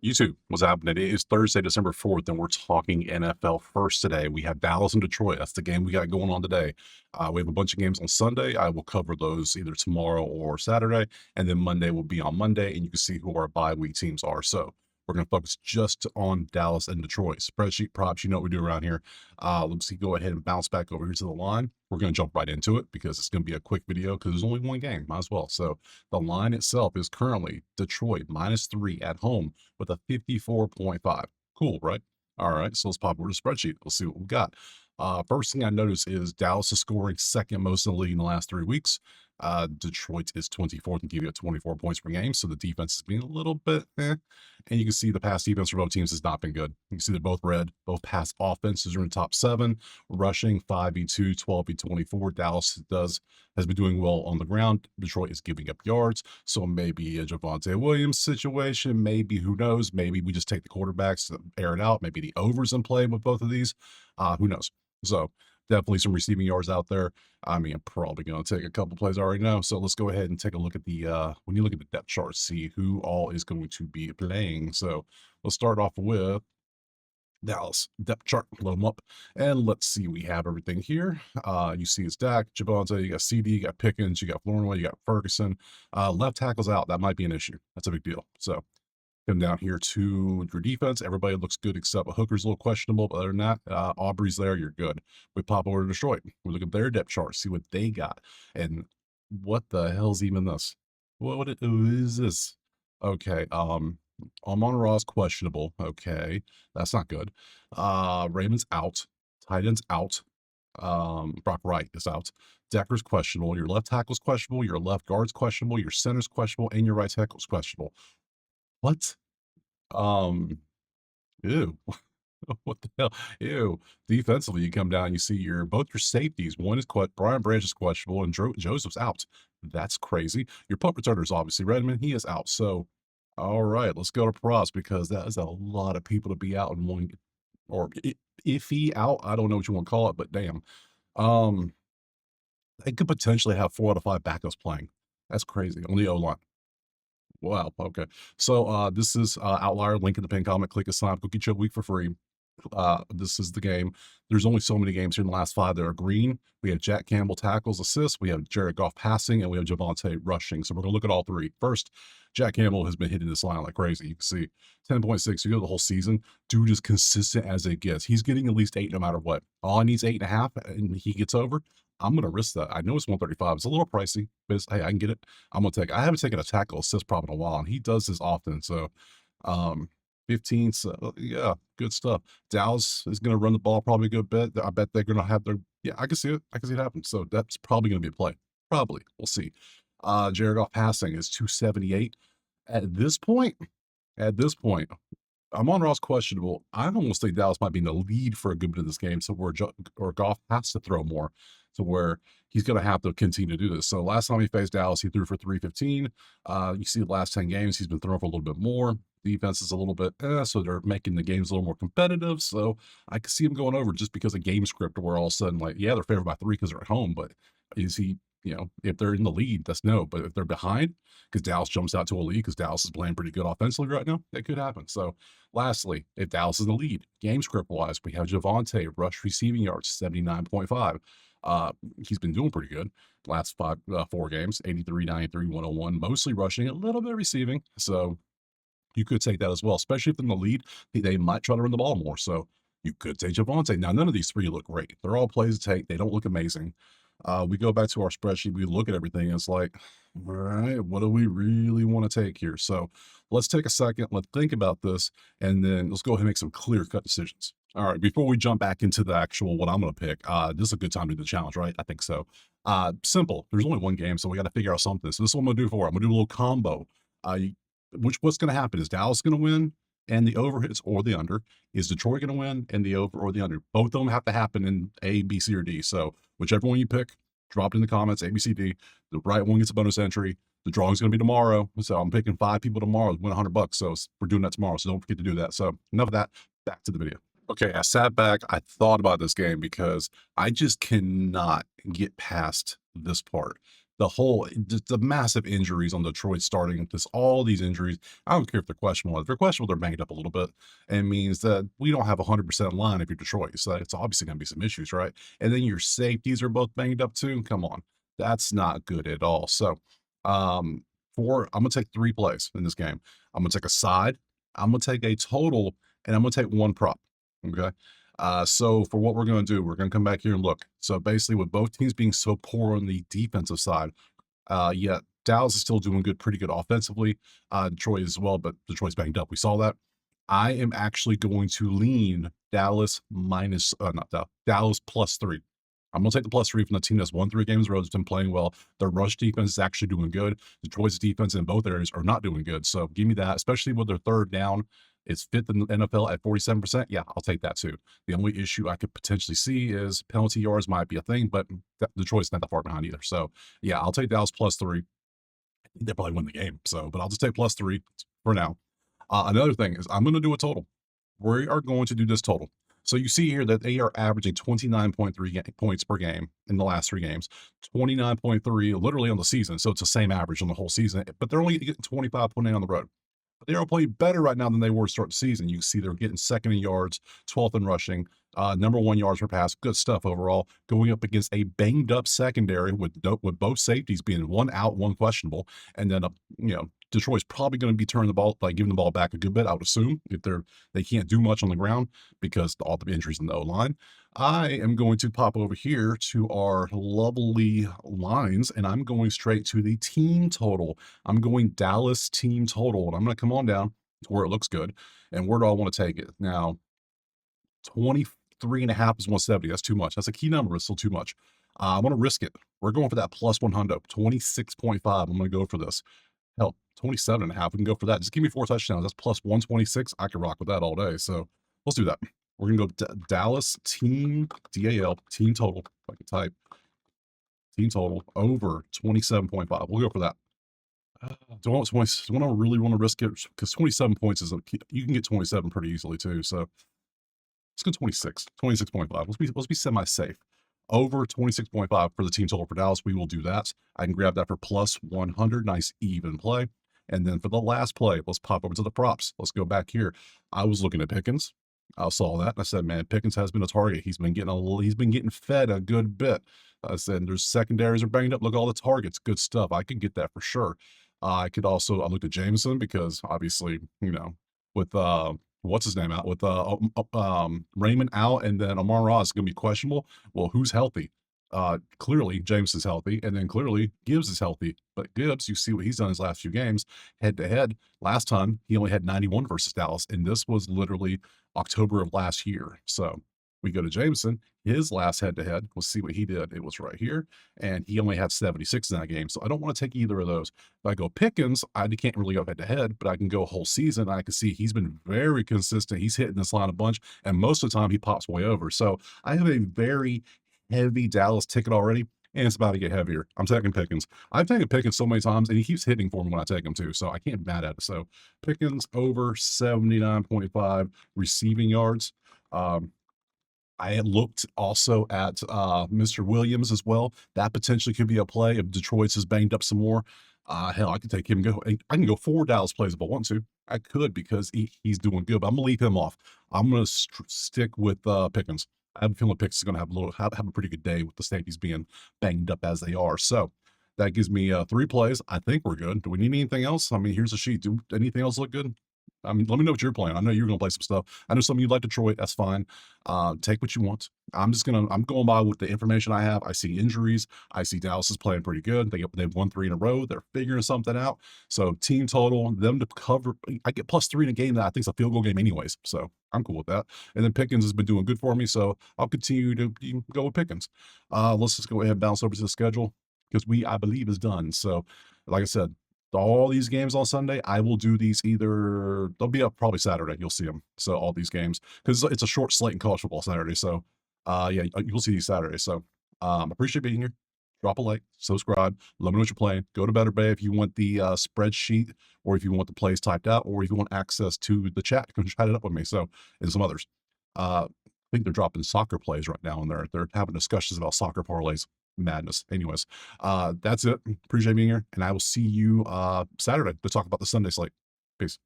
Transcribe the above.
YouTube, what's happening? It is Thursday, December 4th, and we're talking NFL first today. We have Dallas and Detroit. That's the game we got going on today. We have a bunch of games on Sunday. I will cover those either tomorrow or Saturday, and then Monday will be on Monday, and you can see who our bye week teams are. So we're going to focus just on Dallas and Detroit. Spreadsheet props, you know what we do around here. Let's see, go ahead and bounce back over here to the line. We're going to jump right into it because it's going to be a quick video because there's only one game. Might as well. So the line itself is currently Detroit -3 at home with a 54.5. Cool, right? All right, so let's pop over to the spreadsheet. Let's see what we got. First thing I notice is Dallas is scoring second most in the league in the last 3 weeks. Detroit is 24th and giving it 24 points per game, so the defense has been a little bit And you can see the pass defense for both teams has not been good. You can see they're both red. Both pass offenses are in the top 7. Rushing 5v2, 12v24. Dallas has been doing well on the ground. Detroit is giving up yards. So maybe a Javonte Williams situation. Maybe, who knows? Maybe we just take the quarterbacks, air it out. Maybe the overs in play with both of these. Who knows? So definitely some receiving yards out there. I mean, I'm probably going to take a couple plays I already know. So let's go ahead and take a look at when you look at the depth chart, see who all is going to be playing. So we'll start off with Dallas depth chart, load them up, and let's see. We have everything here. You see it's Dak, Javonte, you got CD, you got Pickens, you got Flournoy, you got Ferguson. Left tackle's out. That might be an issue. That's a big deal. So come down here to your defense. Everybody looks good except Hooker's a little questionable, but other than that, Aubrey's there. You're good. We pop over to Detroit. We look at their depth chart, see what they got, and what the hell's even this? What is this? Okay, Amon-Ra's questionable. Okay, that's not good. Raymond's out. Tight end's out. Brock Wright is out. Decker's questionable. Your left tackle's questionable. Your left guard's questionable. Your center's questionable, and your right tackle's questionable. What? Um, ew. What the hell? Ew. Defensively, you come down, you see both your safeties. One is Brian Branch is questionable, and Joseph's out. That's crazy. Your punt returner is obviously Redmond. He is out. So, all right, let's go to props because that is a lot of people to be out in one, or if he out. I don't know what you want to call it, but damn. Um, they could potentially have 4 out of 5 backups playing. That's crazy on the O line. Wow. Okay. So this is Outlier. Link in the pinned comment. Click a sign. Go get you a week for free. This is the game. There's only so many games here in the last 5 that are green. We have Jack Campbell tackles, assists. We have Jared Goff passing, and we have Javonte rushing. So we're going to look at all 3. First, Jack Campbell has been hitting this line like crazy. You can see 10.6. You go the whole season. Dude is consistent as it gets. He's getting at least 8 no matter what. All I need is 8.5, and he gets over. I'm going to risk that. I know it's 135. It's a little pricey, but hey, I can get it. I'm going to take it. I haven't taken a tackle assist prop in a while, and he does this often. So, 15. So, yeah, good stuff. Dallas is going to run the ball probably a good bit. I bet they're going to have yeah, I can see it. I can see it happen. So, that's probably going to be a play. Probably. We'll see. Jared Goff passing is 278. At this point, Amon-Ra's questionable. I almost think Dallas might be in the lead for a good bit of this game, so or Goff has to throw more, to where he's going to have to continue to do this. So last time he faced Dallas, he threw for 315. You see the last 10 games, he's been throwing for a little bit more. Defense is a little bit, so they're making the games a little more competitive. So I can see him going over just because of game script, where all of a sudden, like, yeah, they're favored by 3 because they're at home, but is he, if they're in the lead, that's no. But if they're behind, because Dallas jumps out to a lead because Dallas is playing pretty good offensively right now, that could happen. So lastly, if Dallas is in the lead, game script wise, we have Javonte, rush receiving yards, 79.5. He's been doing pretty good last 4 games, 83, 93, 101, mostly rushing, a little bit receiving. So you could take that as well, especially if in the lead, they might try to run the ball more. So you could take Javonte. Now, none of these 3 look great. They're all plays to take. They don't look amazing. We go back to our spreadsheet. We look at everything. And it's like, all right, what do we really want to take here? So let's take a second. Let's think about this. And then let's go ahead and make some clear-cut decisions. All right, before we jump back into the actual what I'm going to pick, this is a good time to do the challenge, right? I think so. Simple. There's only one game, so we got to figure out something. So this is what I'm going to do for it. I'm going to do a little combo. What's going to happen is Dallas going to win and the over hits or the under. Is Detroit going to win and the over or the under? Both of them have to happen in A, B, C, or D. So whichever one you pick, drop it in the comments, A, B, C, D. The right one gets a bonus entry. The drawing's going to be tomorrow. So I'm picking 5 people tomorrow to win $100. So we're doing that tomorrow. So don't forget to do that. So enough of that. Back to the video. Okay, I sat back. I thought about this game because I just cannot get past this part. just the massive injuries on Detroit starting, just all these injuries. I don't care if they're questionable. If they're questionable, they're banged up a little bit. And it means that we don't have 100% line if you're Detroit. So it's obviously going to be some issues, right? And then your safeties are both banged up too. Come on. That's not good at all. So, um, I'm going to take 3 plays in this game. I'm going to take a side, I'm going to take a total, and I'm going to take one prop. Okay. So for what we're going to do, we're going to come back here and look. So basically, with both teams being so poor on the defensive side, yet Dallas is still doing good, pretty good offensively. Detroit as well, but Detroit's banged up. We saw that. I am actually going to lean Dallas minus, not Dallas, Dallas +3. I'm going to take the +3 from the team that's won 3 games in a row, that's been playing well. Their rush defense is actually doing good. Detroit's defense in both areas are not doing good. So give me that, especially with their third down. It's fifth in the NFL at 47%. Yeah, I'll take that too. The only issue I could potentially see is penalty yards might be a thing, but Detroit's not that far behind either. So yeah, I'll take Dallas +3. They probably win the game. So, but I'll just take +3 for now. Another thing is I'm going to do a total. We are going to do this total. So you see here that they are averaging 29.3 points per game in the last 3 games, 29.3 literally on the season. So it's the same average on the whole season, but they're only getting 25.8 on the road. But they are playing better right now than they were to start the season. You see they're getting second in yards, 12th in rushing, number 1 yards per pass. Good stuff overall. Going up against a banged up secondary with both safeties being one out, one questionable, and then Detroit's probably going to be turning the ball, like giving the ball back a good bit. I would assume if they can't do much on the ground because all the injuries in the O line. I am going to pop over here to our lovely lines, and I'm going straight to the team total. I'm going Dallas team total, and I'm going to come on down to where it looks good. And where do I want to take it? Now, 23.5 is 170. That's too much. That's a key number. It's still too much. I want to risk it. We're going for that +100, 26.5. I'm going to go for this. Hell, 27.5. We can go for that. Just give me 4 touchdowns. That's +126. I can rock with that all day. So let's do that. We're going to go Dallas team, DAL, team total. If I can type team total over 27.5. We'll go for that. Do I really want to risk it? Because 27 points you can get 27 pretty easily too. So let's go 26, 26.5. Let's be semi-safe. Over 26.5 for the team total for Dallas. We will do that. I can grab that for +100. Nice even play. And then for the last play, let's pop over to the props. Let's go back here. I was looking at Pickens. I saw that. And I said, man, Pickens has been a target. He's been getting fed a good bit. I said, there's secondaries are banged up. Look at all the targets. Good stuff. I could get that for sure. I looked at Jameson because obviously, with what's his name out with Raymond out, and then Amon Ross is going to be questionable. Well, who's healthy? Clearly James is healthy, and then clearly Gibbs is healthy. But Gibbs, you see what he's done his last few games, head to head. Last time he only had 91 versus Dallas, and this was literally October of last year. So we go to Jameson, his last head to head. We'll see what he did. It was right here, and he only had 76 in that game. So I don't want to take either of those. If I go Pickens, I can't really go head to head, but I can go a whole season. I can see he's been very consistent. He's hitting this line a bunch, and most of the time he pops way over. So I have a very heavy Dallas ticket already, and it's about to get heavier. I'm taking Pickens. I've taken Pickens so many times, and he keeps hitting for me when I take him too. So I can't be mad at it. So Pickens over 79.5 receiving yards. I had looked also at Mr. Williams as well. That potentially could be a play if Detroit's has banged up some more. Hell, I could take him and go. I can go 4 Dallas plays if I want to. I could because he's doing good, but I'm gonna leave him off. I'm gonna stick with Pickens. I have a feeling Pickens is gonna have a pretty good day with the safeties being banged up as they are. So that gives me 3 plays. I think we're good. Do we need anything else? I mean, here's a sheet. Do anything else look good? I mean, let me know what you're playing. I know you're gonna play some stuff. I know some of you like Detroit. That's fine. Take what you want. I'm going by with the information I have. I see injuries. I see Dallas is playing pretty good. They've won 3 in a row. They're figuring something out. So team total, them to cover. I get +3 in a game that I think is a field goal game anyways. So I'm cool with that. And then Pickens has been doing good for me. So I'll continue to go with Pickens. Let's just go ahead and bounce over to the schedule because I believe is done. So like I said, all these games on Sunday, I will do these they'll be up probably Saturday. You'll see them. So all these games, because it's a short slate in college football Saturday. So yeah, you'll see these Saturdays. So appreciate being here. Drop a like, subscribe, let me know what you're playing. Go to Better Bay if you want the spreadsheet, or if you want the plays typed out, or if you want access to the chat, you can chat it up with me. So, and some others. I think they're dropping soccer plays right now, and they're having discussions about soccer parlays. Madness. Anyways, that's it. Appreciate being here, and I will see you Saturday to talk about the Sunday slate. Peace.